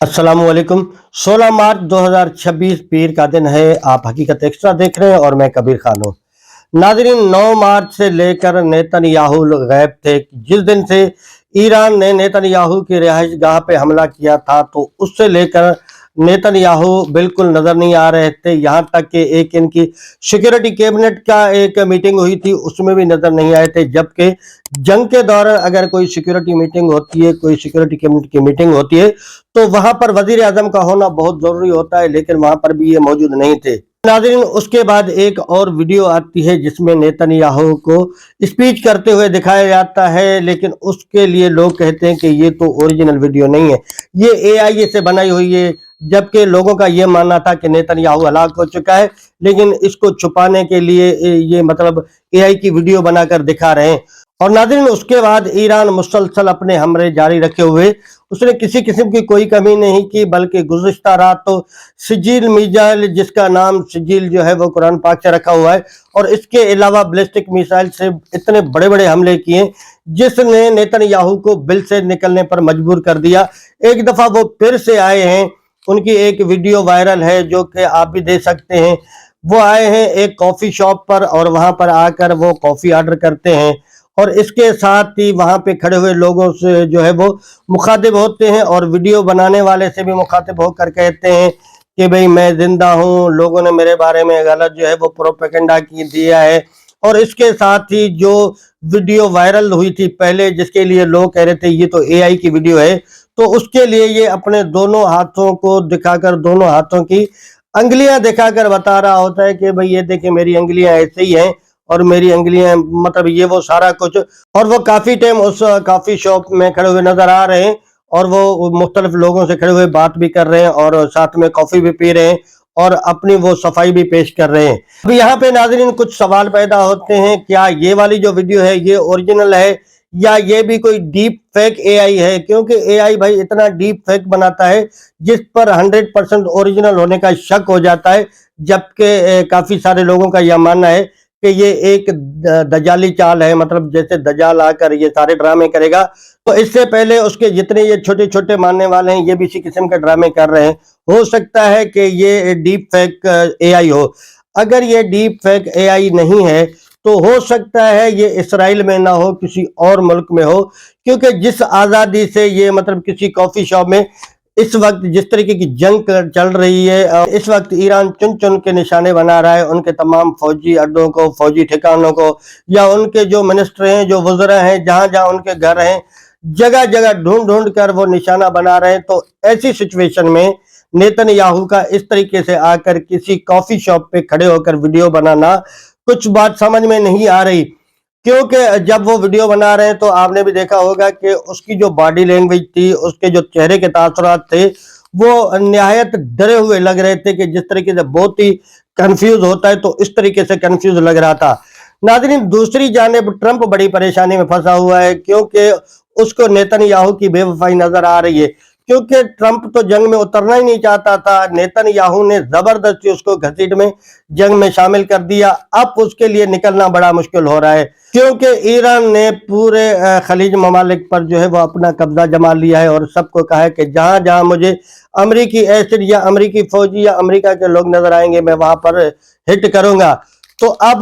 अस्सलाम वालेकुम। 16 मार्च 2026 पीर का दिन है। आप हकीकत एक्स्ट्रा देख रहे हैं और मैं कबीर खान हूँ। नाज़रीन, 9 मार्च से लेकर नेतन्याहू गायब थे। जिस दिन से ईरान ने नेतन्याहू की रिहाइश गाह पे हमला किया था, तो उससे लेकर नेतन्याहू बिल्कुल नजर नहीं आ रहे थे। यहाँ तक कि एक इनकी सिक्योरिटी कैबिनेट का एक मीटिंग हुई थी, उसमें भी नजर नहीं आए थे। जबकि जंग के दौरान अगर कोई सिक्योरिटी मीटिंग होती है, कोई सिक्योरिटी कैबिनेट की मीटिंग होती है, तो वहां पर वजीर आजम का होना बहुत जरूरी होता है, लेकिन वहां पर भी ये मौजूद नहीं थे। नाज़रीन, उसके बाद एक और वीडियो आती है जिसमें नेतन्याहू को स्पीच करते हुए दिखाया जाता है, लेकिन उसके लिए लोग कहते हैं कि ये तो ओरिजिनल वीडियो नहीं है, ये एआई से बनाई हुई है। जबकि लोगों का ये मानना था कि नेतन्याहू हलाक हो चुका है, लेकिन इसको छुपाने के लिए ये मतलब एआई की वीडियो बनाकर दिखा रहे हैं। और नाज़रीन, उसके बाद ईरान मुसलसल अपने हमले जारी रखे हुए, उसने किसी किस्म की कोई कमी नहीं की, बल्कि गुज़िश्ता रात तो सिजिल मिसाइल, जिसका नाम सिजिल जो है वो कुरान पाक से रखा हुआ है, और इसके अलावा बैलिस्टिक मिसाइल से इतने बड़े बड़े हमले किए जिसने नेतन्याहू को बिल से निकलने पर मजबूर कर दिया। एक दफा वो फिर से आए हैं, उनकी एक वीडियो वायरल है जो कि आप भी देख सकते हैं। वो आए हैं एक कॉफी शॉप पर, और वहां पर आकर वो कॉफी ऑर्डर करते हैं, और इसके साथ ही वहां पे खड़े हुए लोगों से जो है वो मुखातिब होते हैं, और वीडियो बनाने वाले से भी मुखातिब होकर कहते हैं कि भाई मैं जिंदा हूं, लोगों ने मेरे बारे में गलत जो है वो प्रोपेगेंडा की दिया है। और इसके साथ ही जो वीडियो वायरल हुई थी पहले, जिसके लिए लोग कह रहे थे ये तो एआई की वीडियो है, तो उसके लिए ये अपने दोनों हाथों को दिखाकर, दोनों हाथों की अंगुलियां दिखाकर बता रहा होता है कि भाई ये देखिए मेरी अंगुलियां ऐसे ही हैं, और मेरी अंगुलियां मतलब ये वो सारा कुछ। और वो काफी टाइम उस कॉफी शॉप में खड़े हुए नजर आ रहे हैं, और वो मुख्तलिफ लोगों से खड़े हुए बात भी कर रहे हैं, और साथ में कॉफी भी पी रहे हैं, और अपनी वो सफाई भी पेश कर रहे हैं। अभी यहाँ पे नाज़रीन कुछ सवाल पैदा होते हैं, क्या ये वाली जो वीडियो है ये ओरिजिनल है, या ये भी कोई डीप फेक एआई है? क्योंकि एआई भाई इतना डीप फेक बनाता है जिस पर 100% ओरिजिनल होने का शक हो जाता है। जबकि काफी सारे लोगों का यह मानना है कि ये एक दजाली चाल है, मतलब जैसे दजाल आकर ये सारे ड्रामे करेगा, तो इससे पहले उसके जितने ये छोटे छोटे मानने वाले हैं ये भी इसी किस्म के ड्रामे कर रहे हैं। हो सकता है कि ये डीप फेक एआई हो। अगर ये डीप फेक एआई नहीं है, तो हो सकता है ये इसराइल में ना हो, किसी और मुल्क में हो, क्योंकि जिस आज़ादी से ये मतलब किसी कॉफी शॉप में इस वक्त जिस तरीके की जंग चल रही है, इस वक्त ईरान चुन चुन के निशाने बना रहा है उनके तमाम फौजी अड्डों को, फौजी ठिकानों को, या उनके जो मिनिस्टर हैं, जो वज़रा हैं, जहां जहां उनके घर हैं, जगह जगह ढूंढ ढूंढ कर वो निशाना बना रहे हैं। तो ऐसी सिचुएशन में नेतन्याहू का इस तरीके से आकर किसी कॉफी शॉप पे खड़े होकर वीडियो बनाना कुछ बात समझ में नहीं आ रही। क्योंकि जब वो वीडियो बना रहे हैं तो आपने भी देखा होगा कि उसकी जो बॉडी लैंग्वेज थी, उसके जो चेहरे के तासुरात थे, वो निहायत डरे हुए लग रहे थे, कि जिस तरीके से बहुत ही कंफ्यूज होता है, तो इस तरीके से कंफ्यूज लग रहा था। नाज़रीन, दूसरी जानिब ट्रंप बड़ी परेशानी में फंसा हुआ है, क्योंकि उसको नेतन्याहू की बेवफाई नजर आ रही है। क्योंकि ट्रंप तो जंग में उतरना ही नहीं चाहता था, नेतन्याहू ने जबरदस्ती उसको घसीट में जंग में शामिल कर दिया। अब उसके लिए निकलना बड़ा मुश्किल हो रहा है, क्योंकि ईरान ने पूरे खलीज ममालिक पर जो है वो अपना कब्जा जमा लिया है, और सबको कहा है कि जहां जहां मुझे अमरीकी एसिड या अमरीकी फौजी या अमेरिका के लोग नजर आएंगे, मैं वहां पर हिट करूंगा। तो अब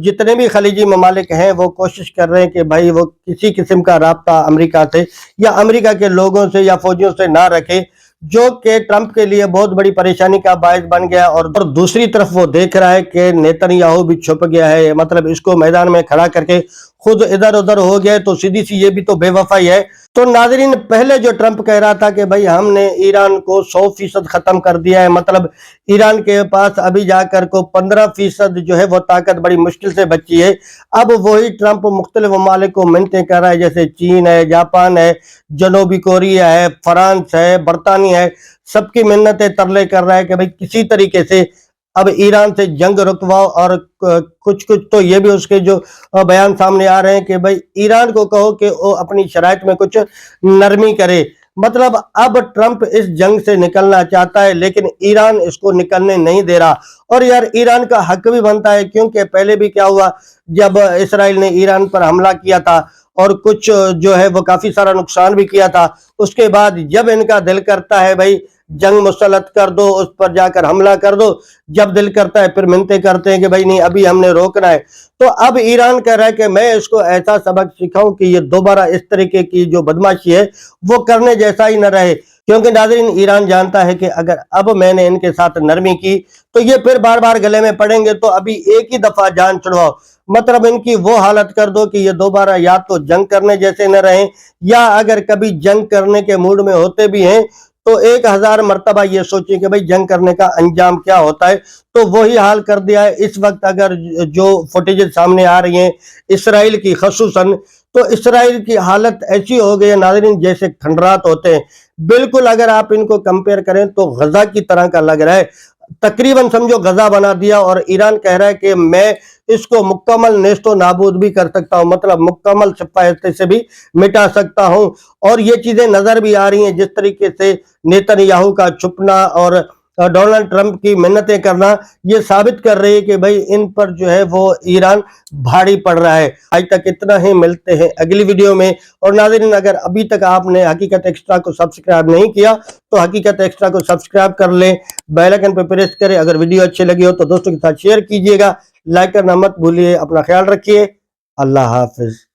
जितने भी खलीजी ममालिक हैं वो कोशिश कर रहे हैं कि भाई वो किसी किस्म का राब्ता अमेरिका से या अमेरिका के लोगों से या फौजियों से ना रखे, जो कि ट्रंप के लिए बहुत बड़ी परेशानी का बायस बन गया। और दूसरी तरफ वो देख रहा है कि नेतन्याहू भी छुप गया है, मतलब इसको मैदान में खड़ा करके खुद इधर उधर हो गया है, तो सीधी सी ये भी तो बेवफाई है। तो नाजरीन, पहले जो ट्रंप कह रहा था कि भाई हमने ईरान को 100% खत्म कर दिया है, मतलब ईरान के पास अभी जाकर को 15% जो है वो ताकत बड़ी मुश्किल से बची है। अब वही ट्रंप मुख्तलिफ ममालिक को मिन्नतें कर रहा है, जैसे चीन है, जापान है, जनूबी कोरिया है, फ्रांस है, बरतानिया है, सबकी मिन्नतें तरले कर रहा है कि भाई किसी तरीके से अब ईरान से जंग रुकवाओ। और कुछ कुछ तो ये भी उसके जो बयान सामने आ रहे हैं कि भाई ईरान को कहो कि वो अपनी शराइत में कुछ नरमी करे। मतलब अब ट्रंप इस जंग से निकलना चाहता है, लेकिन ईरान इसको निकलने नहीं दे रहा। और यार, ईरान का हक भी बनता है, क्योंकि पहले भी क्या हुआ, जब इसराइल ने ईरान पर हमला किया था اور کچھ جو ہے وہ کافی سارا نقصان بھی کیا تھا. اس کے بعد جب ان کا دل کرتا ہے بھائی جنگ مسلط کر دو, اس پر جا کر حملہ کر دو, جب دل کرتا ہے پھر منتیں کرتے ہیں کہ بھائی نہیں ابھی ہم نے روکنا ہے. تو اب ایران کہہ رہا ہے کہ میں اس کو ایسا سبق سکھاؤں کہ یہ دوبارہ اس طریقے کی جو بدماشی ہے وہ کرنے جیسا ہی نہ رہے. کیونکہ ناظرین ایران جانتا ہے کہ اگر اب میں نے ان کے ساتھ نرمی کی تو یہ پھر بار بار گلے میں پڑیں گے, تو ابھی ایک ہی دفعہ جان چھڑواؤ, مطلب ان کی وہ حالت کر دو کہ یہ دوبارہ یا تو جنگ کرنے جیسے نہ رہیں, یا اگر کبھی جنگ کرنے کے موڈ میں ہوتے بھی ہیں تو 1000 مرتبہ یہ سوچیں کہ بھئی جنگ کرنے کا انجام کیا ہوتا ہے. تو وہی حال کر دیا ہے اس وقت. اگر جو فوٹیجز سامنے آ رہی ہیں اسرائیل کی خصوصاً, تو اسرائیل کی حالت ایسی ہو گئی ہے ناظرین جیسے کھنڈرات ہوتے ہیں. بالکل اگر آپ ان کو کمپیئر کریں تو غزہ کی طرح کا لگ رہا ہے, تقریباً سمجھو غزہ بنا دیا. اور ایران کہہ رہا ہے کہ میں اس کو مکمل نیست و نابود بھی کر سکتا ہوں, مطلب مکمل صفحے سے بھی مٹا سکتا ہوں. اور یہ چیزیں نظر بھی آ رہی ہیں, جس طریقے سے نیتن یاہو کا چھپنا اور ڈونلڈ ٹرمپ کی منتیں کرنا یہ ثابت کر رہی ہے کہ بھئی ان پر جو ہے وہ ایران بھاری پڑ رہا ہے. آج تک اتنا ہی, ملتے ہیں اگلی ویڈیو میں. اور ناظرین اگر ابھی تک آپ نے حقیقت ایکسٹرا کو سبسکرائب نہیں کیا تو حقیقت ایکسٹرا کو سبسکرائب کر لیں, بیل آئیکن پہ پریس کریں. اگر ویڈیو اچھی لگی ہو تو دوستوں کے ساتھ شیئر کیجئے گا, لائک کرنا مت بھولیے. اپنا خیال رکھیے, اللہ حافظ.